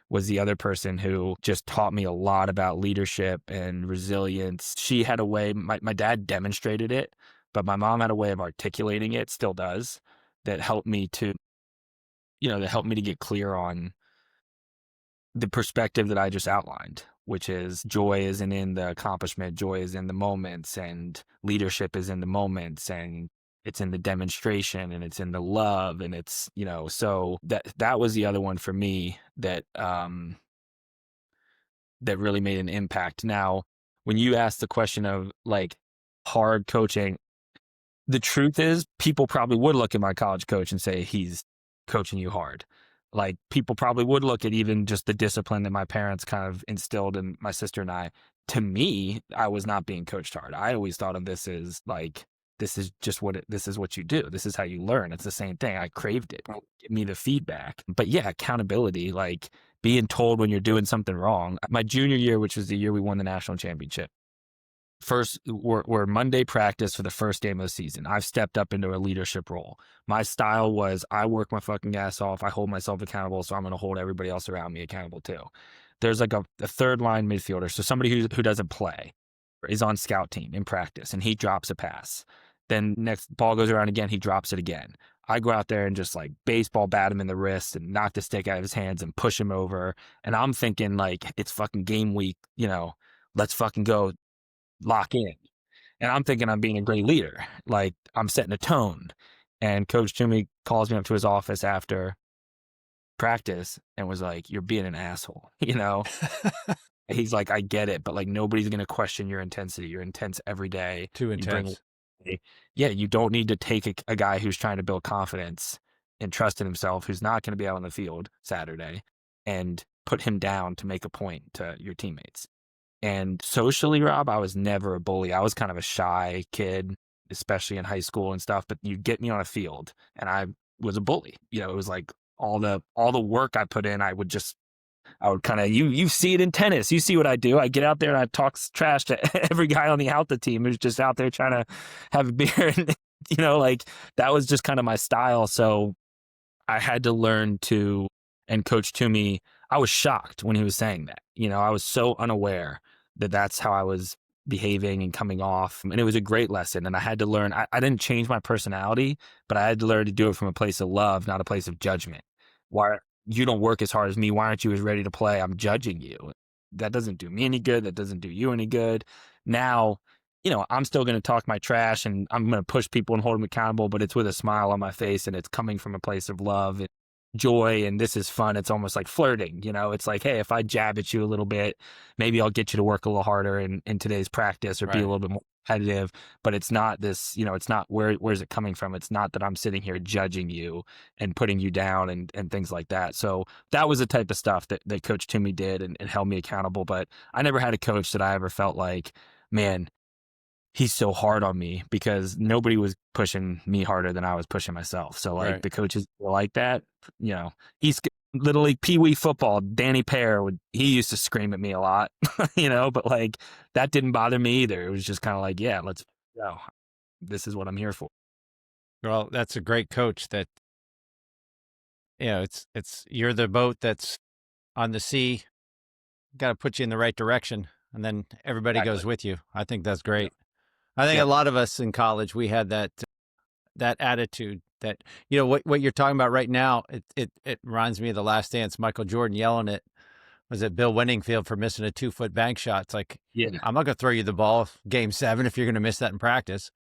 was the other person who just taught me a lot about leadership and resilience. She had a way, my dad demonstrated it, but my mom had a way of articulating it, still does, that helped me to get clear on the perspective that I just outlined, which is joy isn't in the accomplishment, joy is in the moments, and leadership is in the moments, and it's in the demonstration, and it's in the love, and it's, so that was the other one for me that that really made an impact. Now, when you ask the question of like hard coaching, the truth is people probably would look at my college coach and say he's coaching you hard. Like, people probably would look at even just the discipline that my parents kind of instilled in my sister and I. To me, I was not being coached hard. I always thought of this as like, this is what you do. This is how you learn. It's the same thing. I craved it. Give me the feedback. But yeah, accountability, like being told when you're doing something wrong. My junior year, which was the year we won the national championship, we're Monday practice for the first game of the season. I've stepped up into a leadership role. My style was, I work my fucking ass off. I hold myself accountable, so I'm going to hold everybody else around me accountable too. There's like a third line midfielder, so somebody who doesn't play, is on scout team in practice, and he drops a pass. Then next ball goes around again, he drops it again. I go out there and just like baseball bat him in the wrist and knock the stick out of his hands and push him over. And I'm thinking like, it's fucking game week, let's fucking go, lock in. And I'm thinking I'm being a great leader. Like, I'm setting a tone. And Coach Toomey calls me up to his office after practice and was like, "You're being an asshole." He's like, "I get it, but like, nobody's going to question your intensity. You're intense every day. Too intense. Yeah, you don't need to take a guy who's trying to build confidence and trust in himself, who's not going to be out on the field Saturday, and put him down to make a point to your teammates." And socially, Rob, I was never a bully. I was kind of a shy kid, especially in high school and stuff, but you get me on a field and I was a bully. It was like all the work I put in, I would kind of, you see it in tennis. You see what I do. I get out there and I talk trash to every guy on the Alta team who's just out there trying to have a beer. And, like, that was just kind of my style. So I had to learn to, and Coach Toomey, I was shocked when he was saying that. I was so unaware that that's how I was behaving and coming off. And it was a great lesson. And I had to learn, I didn't change my personality, but I had to learn to do it from a place of love, not a place of judgment. Why you don't work as hard as me? Why aren't you as ready to play? I'm judging you. That doesn't do me any good. That doesn't do you any good. Now, I'm still going to talk my trash and I'm going to push people and hold them accountable, but it's with a smile on my face and it's coming from a place of love and joy, and this is fun. It's almost like flirting, it's like, hey, if I jab at you a little bit, maybe I'll get you to work a little harder in today's practice, or be a little bit more competitive, but it's not this, it's not where's it coming from? It's not that I'm sitting here judging you and putting you down and things like that. So that was the type of stuff that Coach Toomey did and held me accountable. But I never had a coach that I ever felt like, man, he's so hard on me, because nobody was pushing me harder than I was pushing myself. So like Right. the coaches were like that, East Little League Pee Wee football, Danny Pear he used to scream at me a lot, but like that didn't bother me either. It was just kind of like, yeah, let's go. This is what I'm here for. Well, that's a great coach that, you're the boat that's on the sea, got to put you in the right direction, and then everybody Exactly. goes with you. I think that's Yep. great. I think a Yep. lot of us in college, we had that attitude that, what you're talking about right now, it reminds me of The Last Dance, Michael Jordan yelling at, was it Bill Winningfield for missing a 2-foot bank shot? It's like, Yeah. I'm not going to throw you the ball game 7 if you're going to miss that in practice.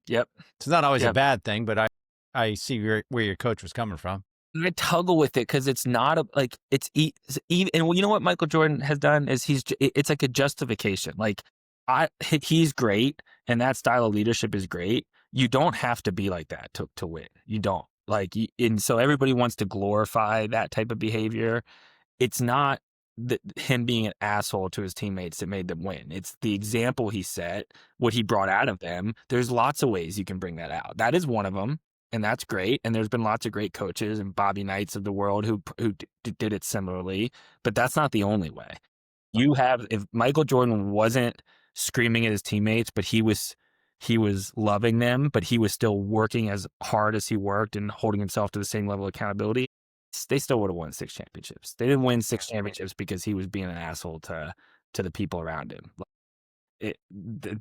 Yep. It's not always a Yep. bad thing, but I see where your coach was coming from. I toggle with it because it's not like it's even. And you know what Michael Jordan has done is it's like a justification. Like he's great, and that style of leadership is great. You don't have to be like that to win. You don't and so everybody wants to glorify that type of behavior. It's not him being an asshole to his teammates that made them win. It's the example he set, what he brought out of them. There's lots of ways you can bring that out. That is one of them, and that's great. And there's been lots of great coaches and Bobby Knights of the world who did it similarly, but that's not the only way. If Michael Jordan wasn't screaming at his teammates, but he was loving them, but he was still working as hard as he worked and holding himself to the same level of accountability, they still would have won 6 championships. They didn't win 6 championships because he was being an asshole to the people around him.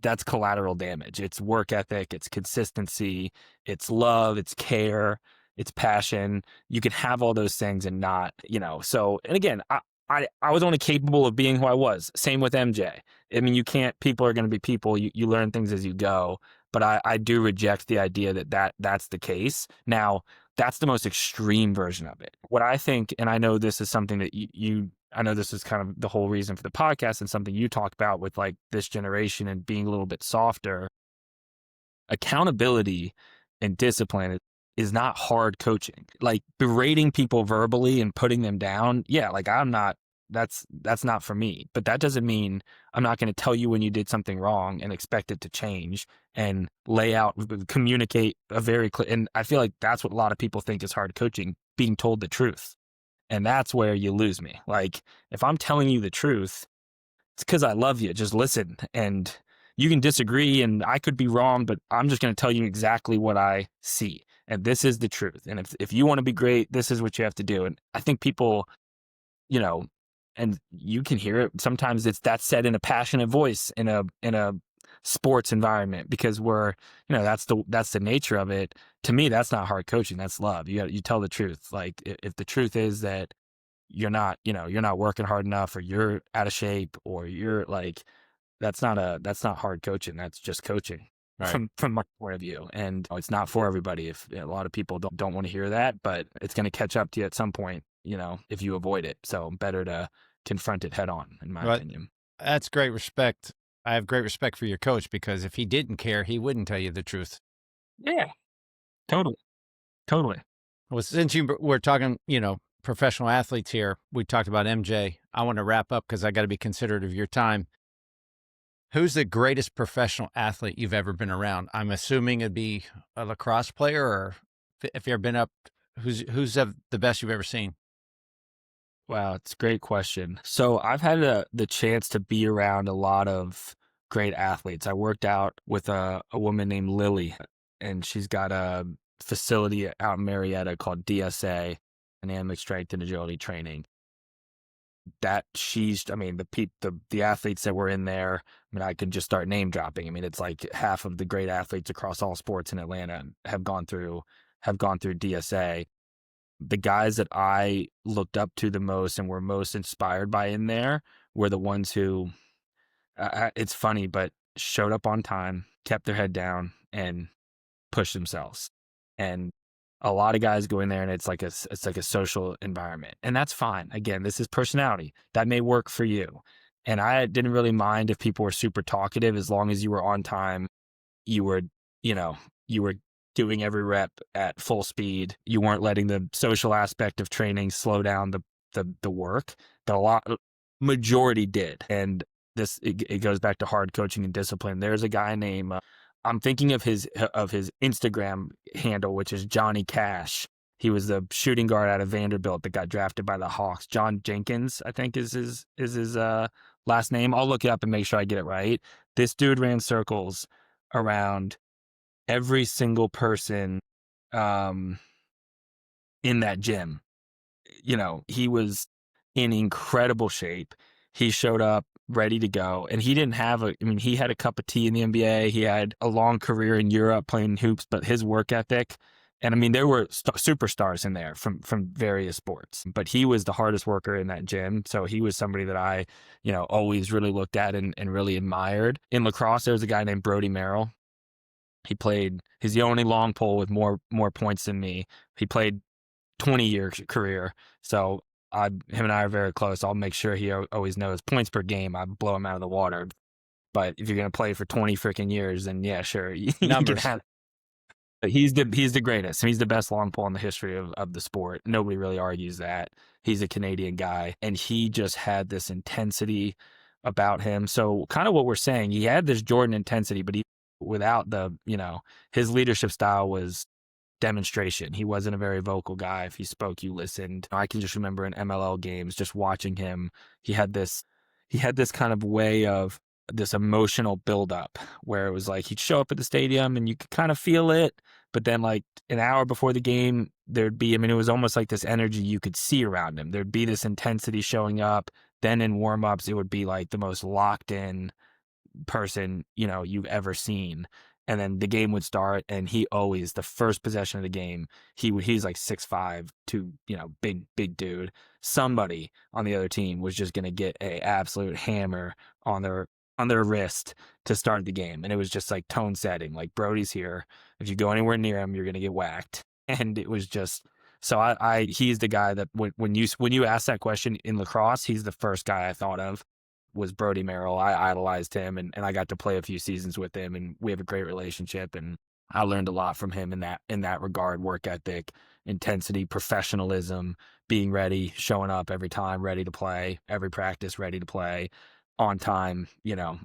That's collateral damage. It's work ethic, it's consistency, it's love, it's care, it's passion. You can have all those things and not, so, and again, I was only capable of being who I was. Same with MJ. I mean, you can't, people are going to be people. You learn things as you go, but I do reject the idea that's the case. Now, that's the most extreme version of it. What I think, and I know this is something that I know this is kind of the whole reason for the podcast and something you talk about with like this generation and being a little bit softer. Accountability and discipline is not hard coaching. Like berating people verbally and putting them down. Yeah, like that's not for me. But that doesn't mean I'm not going to tell you when you did something wrong and expect it to change and lay out, communicate a very clear. And I feel like that's what a lot of people think is hard coaching, being told the truth. And that's where you lose me. Like if I'm telling you the truth, it's because I love you. Just listen. And you can disagree and I could be wrong, but I'm just going to tell you exactly what I see. And this is the truth. And if you want to be great, this is what you have to do. And I think people, you know, and you can hear it. Sometimes that's said in a passionate voice in a sports environment because that's the nature of it. To me, that's not hard coaching. That's love. You tell the truth. Like if the truth is that you're not working hard enough or you're out of shape or you're like, that's not hard coaching. That's just coaching Right. from my point of view. And it's not for everybody. If a lot of people don't want to hear that, but it's going to catch up to you at some point, if you avoid it. So better to confront it head on, in my But opinion. that's great respect. I have great respect for your coach because if he didn't care, he wouldn't tell you the truth. Yeah, totally. Totally. Well, since we're talking, professional athletes here, we talked about MJ. I want to wrap up because I got to be considerate of your time. Who's the greatest professional athlete you've ever been around? I'm assuming it'd be a lacrosse player, or if you've ever been up, who's the best you've ever seen? Wow, it's a great question. So I've had the chance to be around a lot of great athletes. I worked out with a woman named Lily, and she's got a facility out in Marietta called DSA, Dynamic Strength and Agility Training. The athletes that were in there, I could just start name dropping. It's like half of the great athletes across all sports in Atlanta have gone through DSA. The guys that I looked up to the most and were most inspired by in there were the ones who, it's funny, but showed up on time, kept their head down, and pushed themselves. And a lot of guys go in there and it's like a social environment, and that's fine. Again, this is personality that may work for you. And I didn't really mind if people were super talkative as long as you were on time. You were, you know, you were doing every rep at full speed. You weren't letting the social aspect of training slow down the work. But majority did. And it goes back to hard coaching and discipline. There's a guy named I'm thinking of his Instagram handle, which is Johnny Cash. He was the shooting guard out of Vanderbilt that got drafted by the Hawks. John Jenkins, I think, is his last name. I'll look it up and make sure I get it right. This dude ran circles around every single person in that gym. He was in incredible shape. He showed up ready to go, and he didn't have he had a cup of tea in the NBA. He had a long career in Europe playing hoops, but his work ethic, and there were superstars in there from various sports, but he was the hardest worker in that gym. So he was somebody that I, always really looked at and really admired. In lacrosse, there was a guy named Brody Merrill. He's the only long pole with more points than me. He played 20-year career. So him and I are very close. I'll make sure he always knows points per game. I blow him out of the water. But if you're going to play for 20 freaking years, then yeah, sure. You can have. He's the greatest. He's the best long pole in the history of the sport. Nobody really argues that. He's a Canadian guy, and he just had this intensity about him. So kind of what we're saying, he had this Jordan intensity, but without his leadership style was demonstration. He wasn't a very vocal guy. If he spoke, you listened. I can just remember in MLL games, just watching him, he had this kind of way of this emotional buildup where it was like he'd show up at the stadium and you could kind of feel it, but then like an hour before the game, it was almost like this energy you could see around him. There'd be this intensity showing up. Then in warm-ups, it would be like the most locked in person you've ever seen. And then the game would start, and he always, the first possession of the game, he's like 6'5", big dude. Somebody on the other team was just gonna get a absolute hammer on their wrist to start the game. And it was just like tone setting, like Brody's here. If you go anywhere near him, you're gonna get whacked. And it was just so he's the guy that when you ask that question in lacrosse, he's the first guy I thought of. Was Brody Merrill. I idolized him, and I got to play a few seasons with him, and we have a great relationship, and I learned a lot from him in that regard: work ethic, intensity, professionalism, being ready, showing up every time, ready to play, every practice, ready to play, on time,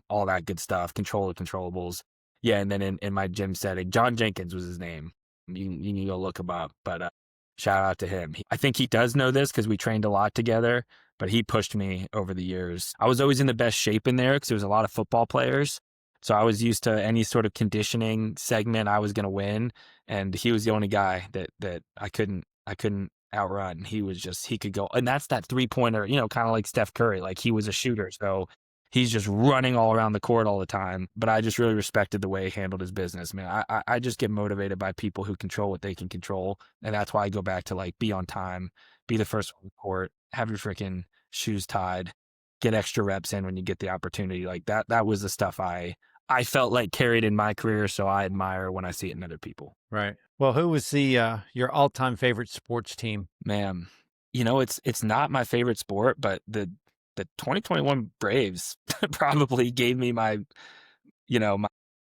all that good stuff, control the controllables. Yeah, and then in my gym setting, John Jenkins was his name. You can go look him up, but shout out to him. I think he does know this because we trained a lot together, but he pushed me over the years. I was always in the best shape in there because there was a lot of football players. So I was used to any sort of conditioning segment I was going to win. And he was the only guy that I couldn't outrun. He could go. And that's that 3-pointer, kind of like Steph Curry. Like he was a shooter. So he's just running all around the court all the time. But I just really respected the way he handled his business, man. I just get motivated by people who control what they can control. And that's why I go back to like be on time, be the first on the court, have your freaking shoes tied, get extra reps in when you get the opportunity. Like that was the stuff I felt like carried in my career. So I admire when I see it in other people. Right. Well, who was your all-time favorite sports team? Man, it's not my favorite sport, but the 2021 Braves probably gave me my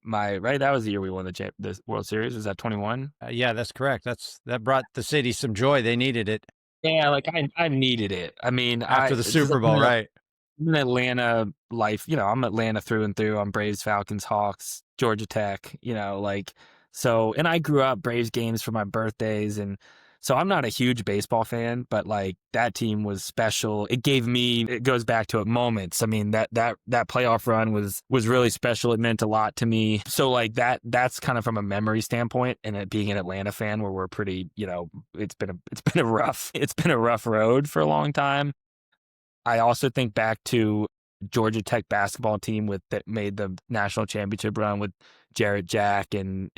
right. That was the year we won the World Series. Was that 21? Yeah, that's correct. That brought the city some joy. They needed it. Yeah, like I needed it. I mean, after the Super Bowl, right? I'm an Atlanta life. I'm Atlanta through and through. I'm Braves, Falcons, Hawks, Georgia Tech. So. And I grew up Braves games for my birthdays, and so I'm not a huge baseball fan, but like that team was special. It goes back to moments. I mean, that playoff run was really special. It meant a lot to me. So like that's kind of from a memory standpoint, and it being an Atlanta fan where we're pretty, it's been a rough road for a long time. I also think back to Georgia Tech basketball team that made the national championship run with Jarrett Jack and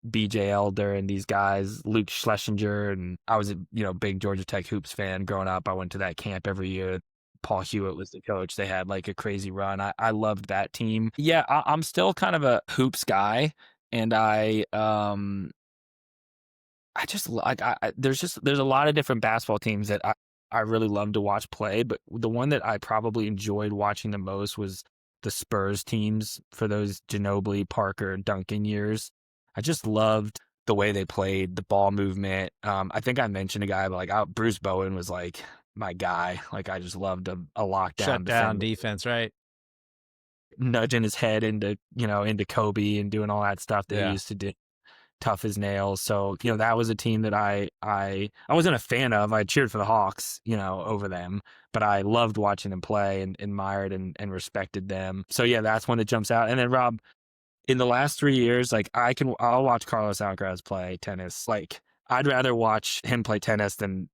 BJ Elder and these guys, Luke Schlesinger. And I was a big Georgia Tech hoops fan growing up. I went to that camp every year. Paul Hewitt was the coach. They had like a crazy run. I loved that team. Yeah, I'm still kind of a hoops guy, and I just like there's a lot of different basketball teams that I really love to watch play, but the one that I probably enjoyed watching the most was the Spurs teams for those Ginobili, Parker, Duncan years. I just loved the way they played, the ball movement. I think I mentioned a guy, but like Bruce Bowen was like my guy. Like I just loved a Shut lockdown down defender, defense, right? nudging his head into Kobe and doing all that stuff they Yeah. used to do, tough as nails. So, that was a team that I wasn't a fan of. I cheered for the Hawks, over them, but I loved watching them play and admired and respected them. So yeah, that's one that jumps out. And then Rob, in the last 3 years, like I'll watch Carlos Alcaraz play tennis. Like I'd rather watch him play tennis than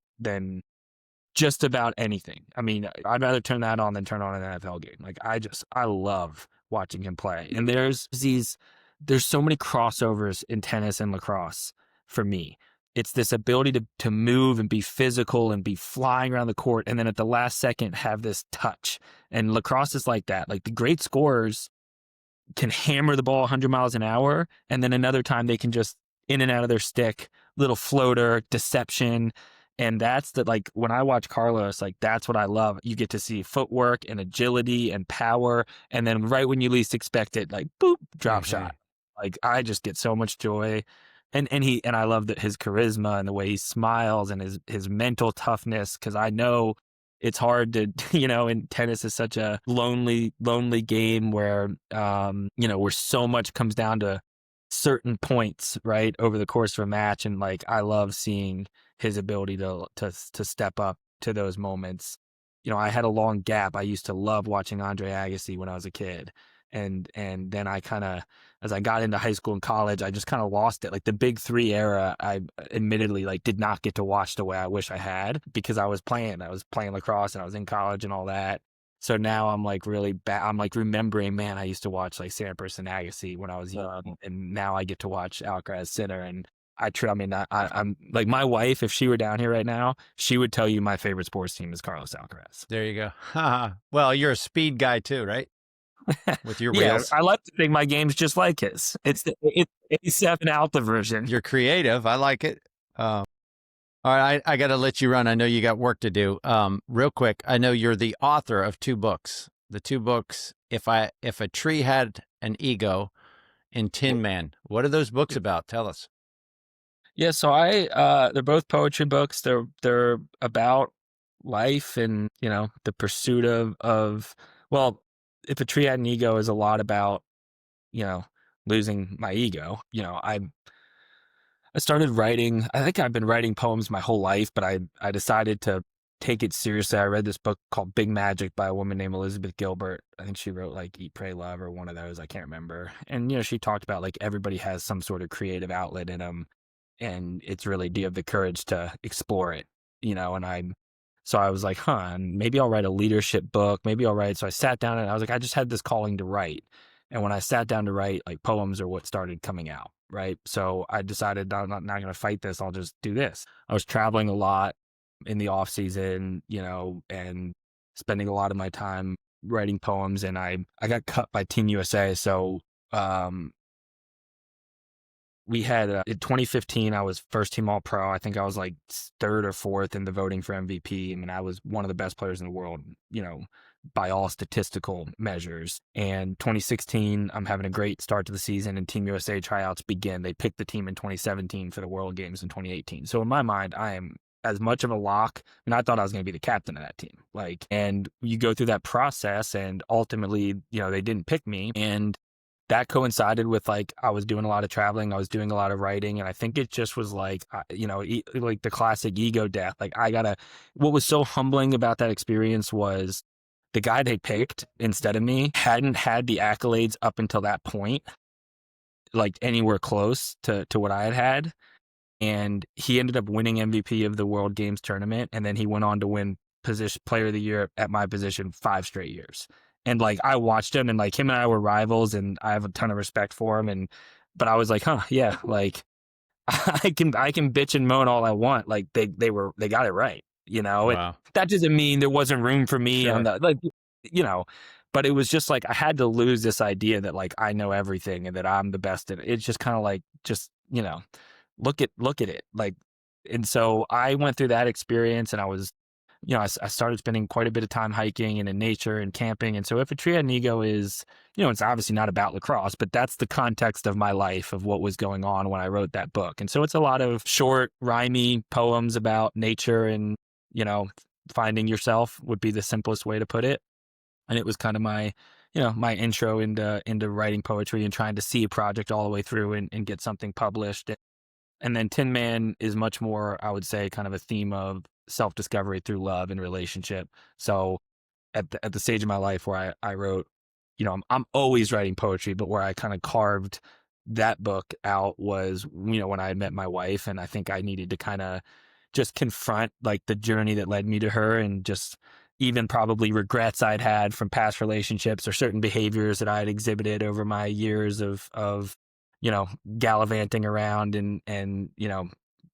just about anything. I mean, I'd rather turn that on than turn on an NFL game. Like I love watching him play. And there's so many crossovers in tennis and lacrosse for me. It's this ability to move and be physical and be flying around the court, and then at the last second have this touch. And lacrosse is like that. Like the great scorers can hammer the ball 100 miles an hour, and then another time they can just in and out of their stick, little floater, deception. And that's like when I watch Carlos, like that's what I love. You get to see footwork and agility and power, and then right when you least expect it, like boop, drop shot. Like I just get so much joy. And I love his charisma and the way he smiles and his mental toughness, because I know it's hard to, and tennis is such a lonely game where, where so much comes down to certain points, right, over the course of a match. And like, I love seeing his ability to step up to those moments. I had a long gap. I used to love watching Andre Agassi when I was a kid. And then I kind of, as I got into high school and college, I just kind of lost it. Like the big three era, I admittedly like did not get to watch the way I wish I had, because I was playing lacrosse and I was in college and all that. So now I'm like really bad. I'm like remembering, man, I used to watch like Sampras and Agassi when I was young, and now I get to watch Alcaraz Sinner. And I'm like, my wife, if she were down here right now, she would tell you my favorite sports team is Carlos Alcaraz. There you go. Well, you're a speed guy too, right? With your Yeah, reels. I like to think my game's just like his. It's the 87 Alta version. You're creative. I like it. All right, I got to let you run. I know you got work to do. Real quick, I know you're the author of 2 books. The 2 books, If a Tree Had an Ego, and Tin Man. What are those books about? Tell us. Yeah, so they're both poetry books. They're about life and, the pursuit of well, If a Tree Had an Ego is a lot about, losing my ego. I started writing. I think I've been writing poems my whole life, but I decided to take it seriously. I read this book called Big Magic by a woman named Elizabeth Gilbert. I think she wrote like Eat, Pray, Love or one of those. I can't remember. And, she talked about like everybody has some sort of creative outlet in them. And it's really, do you have the courage to explore it? So I was like, and maybe I'll write a leadership book. Maybe I'll write. So I sat down and I was like, I just had this calling to write. And when I sat down to write, like poems are what started coming out. Right. So I decided I'm not going to fight this. I'll just do this. I was traveling a lot in the off season, and spending a lot of my time writing poems. And I got cut by Team USA. So, we had in 2015, I was first team all pro. I think I was like 3rd or 4th in the voting for MVP. I mean, I was one of the best players in the world, by all statistical measures. And 2016, I'm having a great start to the season, and Team USA tryouts begin. They picked the team in 2017 for the World Games in 2018. So in my mind, I am as much of a lock. And I thought I was going to be the captain of that team. And you go through that process, and ultimately, they didn't pick me. And that coincided with like, I was doing a lot of traveling. I was doing a lot of writing. And I think it just was like, like the classic ego death. Like what was so humbling about that experience was the guy they picked instead of me hadn't had the accolades up until that point, like anywhere close to what I had. And he ended up winning MVP of the World Games tournament. And then he went on to win player of the year at my position 5 straight years. And like, I watched him, and like him and I were rivals, and I have a ton of respect for him. But I was like, yeah, like I can bitch and moan all I want. Like they got it right, Wow. That doesn't mean there wasn't room for me on the, but it was just like, I had to lose this idea that like, I know everything and that I'm the best at it. It's just kind of like, look at it. Like, and so I went through that experience, and I was I started spending quite a bit of time hiking and in nature and camping. And so if a tree had an ego is, it's obviously not about lacrosse, but that's the context of my life of what was going on when I wrote that book. And so it's a lot of short, rhymey poems about nature and, finding yourself would be the simplest way to put it. And it was kind of my intro into writing poetry and trying to see a project all the way through and get something published. And then Tin Man is much more, I would say, kind of a theme of self-discovery through love and relationship. So at the stage of my life where I wrote, I'm always writing poetry, but where I kind of carved that book out was, when I had met my wife, and I think I needed to kind of just confront like the journey that led me to her, and just even probably regrets I'd had from past relationships or certain behaviors that I had exhibited over my years of gallivanting around and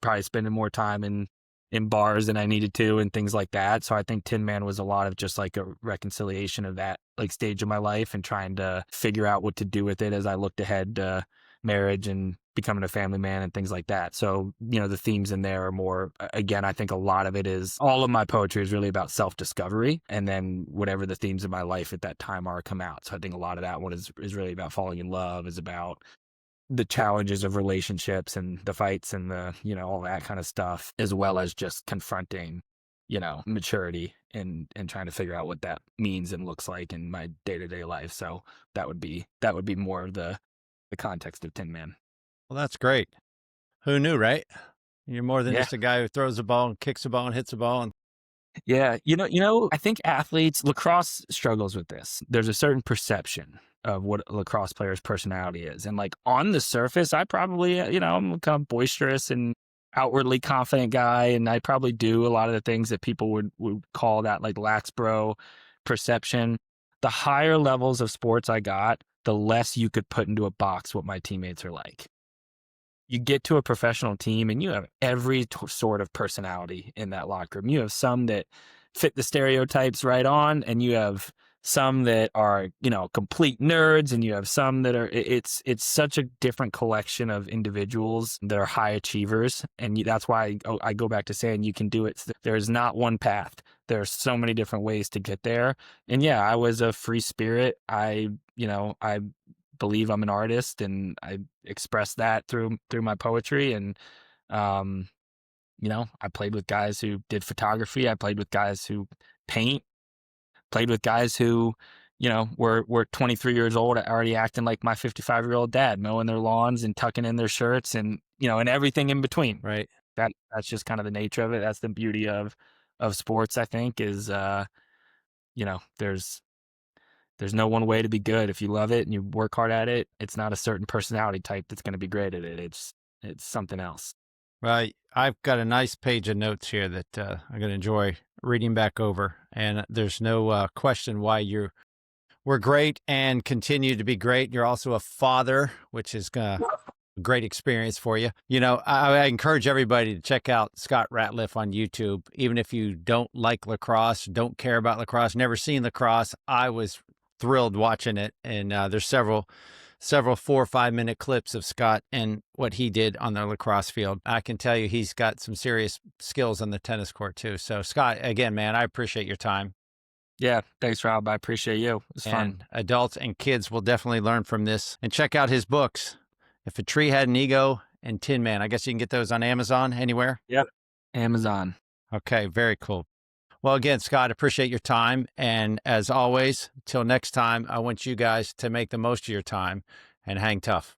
probably spending more time in bars than I needed to and things like that. So I think Tin Man was a lot of just like a reconciliation of that like stage of my life and trying to figure out what to do with it as I looked ahead to marriage and becoming a family man and things like that. So, the themes in there are more, again, I think a lot of it is, all of my poetry is really about self-discovery, and then whatever the themes of my life at that time are come out. So I think a lot of that one is really about falling in love, is about the challenges of relationships and the fights and the, all that kind of stuff, as well as just confronting, maturity and trying to figure out what that means and looks like in my day-to-day life. So that would be more of the context of Tin Man. Well, that's great. Who knew, right? You're more than Yeah. just a guy who throws a ball and kicks a ball and hits a ball. And Yeah. I think lacrosse struggles with this. There's a certain perception of what a lacrosse player's personality is. And like on the surface, I probably, I'm a kind of boisterous and outwardly confident guy. And I probably do a lot of the things that people would call that like lax bro perception. The higher levels of sports I got, the less you could put into a box what my teammates are like. You get to a professional team and you have every sort of personality in that locker room. You have some that fit the stereotypes right on, and you have some that are, complete nerds, and you have some that are, it's such a different collection of individuals that are high achievers. And that's why I go back to saying you can do it. There's not one path. There are so many different ways to get there. And yeah, I was a free spirit. I believe I'm an artist, and I express that through my poetry. And I played with guys who did photography. I played with guys who paint. Played with guys who, were 23 years old, already acting like my 55-year-old dad, mowing their lawns and tucking in their shirts, and and everything in between. right. That's just kind of the nature of it. That's the beauty of sports, I think, is there's no one way to be good. If you love it and you work hard at it, it's not a certain personality type that's going to be great at it. It's something else. Well, I've got a nice page of notes here that I'm going to enjoy reading back over. And there's no question why we're great and continue to be great. You're also a father, which is a great experience for you. I encourage everybody to check out Scott Ratliff on YouTube. Even if you don't like lacrosse, don't care about lacrosse, never seen lacrosse, I was thrilled watching it. And there's several 4 or 5 minute clips of Scott and what he did on the lacrosse field. I can tell you he's got some serious skills on the tennis court too. So Scott, again, man, I appreciate your time. Yeah, thanks, Rob. I appreciate you. It's fun. Adults and kids will definitely learn from this. And check out his books, If a Tree Had an Ego and Tin Man. I guess you can get those on Amazon, anywhere? Yep. Amazon. Okay, very cool. Well, again, Scott, appreciate your time. And as always, till next time, I want you guys to make the most of your time and hang tough.